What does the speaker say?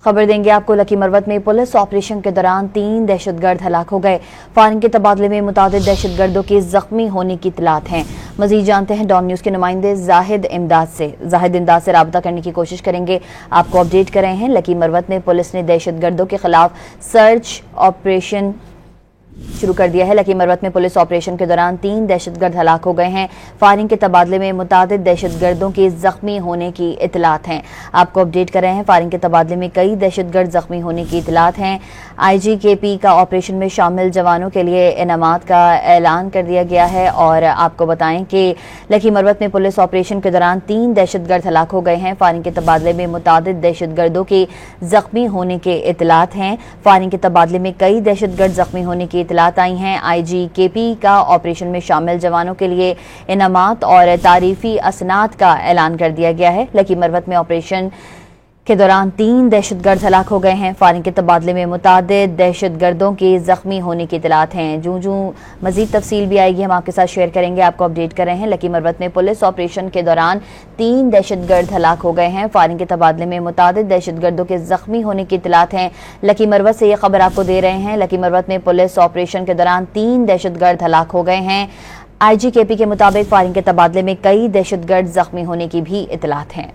खबर देंगे आपको लकी मरवत में पुलिस ऑपरेशन के दौरान 3 दहशतगर्द हलाक हो गए। फायरिंग के तबादले में मुतादिद दहशतगर्दों के जख्मी होने की इत्तलात हैं। मजीद जानते हैं डॉन न्यूज के नुमाइंदे जाहिद इमदाद से रब्ता करने की कोशिश करेंगे। आपको अपडेट कर रहे हैं लकी मरवत में पुलिस ने दहशतगर्दों के खिलाफ सर्च ऑपरेशन शुरू कर दिया है। लकी मरवत में पुलिस ऑपरेशन के दौरान 3 दहशतगर्द हलाक हो गए हैं। फायरिंग के तबादले में मुतादिद दहशतगर्दों के जख्मी होने की इत्तलात हैं। आपको अपडेट कर रहे हैं। फायरिंग के तबादले में कई दहशतगर्द जख्मी होने की इत्तलात हैं। IGKP का ऑपरेशन में शामिल जवानों के लिए इनामात का ऐलान कर दिया गया है। और आपको बताएं कि लकी मरवत में पुलिस ऑपरेशन के दौरान 3 दहशतगर्द हलाक हो गए हैं। फायरिंग के तबादले में मुतादिद दहशतगर्दों के जख्मी होने के इत्तलात हैं। फायरिंग के तबादले में कई दहशतगर्द जख्मी होने की इत्तलात आई हैं। IGKP का ऑपरेशन में शामिल जवानों के लिए इनामात और तारीफी असनाद का ऐलान कर दिया गया है। लकी मरवत में ऑपरेशन के दौरान 3 दहशतगर्द हलाक हो गए हैं। फायरिंग के तबादले में मुतादिद दहशतगर्दों के जख्मी होने की इत्तलात हैं। जूं मजीद तफसील भी आएगी हम आपके साथ शेयर करेंगे। आपको अपडेट कर रहे हैं लकी मरवत में पुलिस ऑपरेशन के दौरान 3 दहशतगर्द हलाक हो गए हैं। फायरिंग के तबादले में मुतादिद दहशतगर्दों के जख्मी होने की इत्तलात हैं। लकी मरवत से यह खबर आपको दे रहे हैं। लकी मरवत में पुलिस ऑपरेशन के दौरान 3 दहशतगर्द हलाक हो गए हैं। IGKP के मुताबिक फायरिंग के तबादले में कई दहशतगर्द जख्मी होने की भी इत्तलात हैं।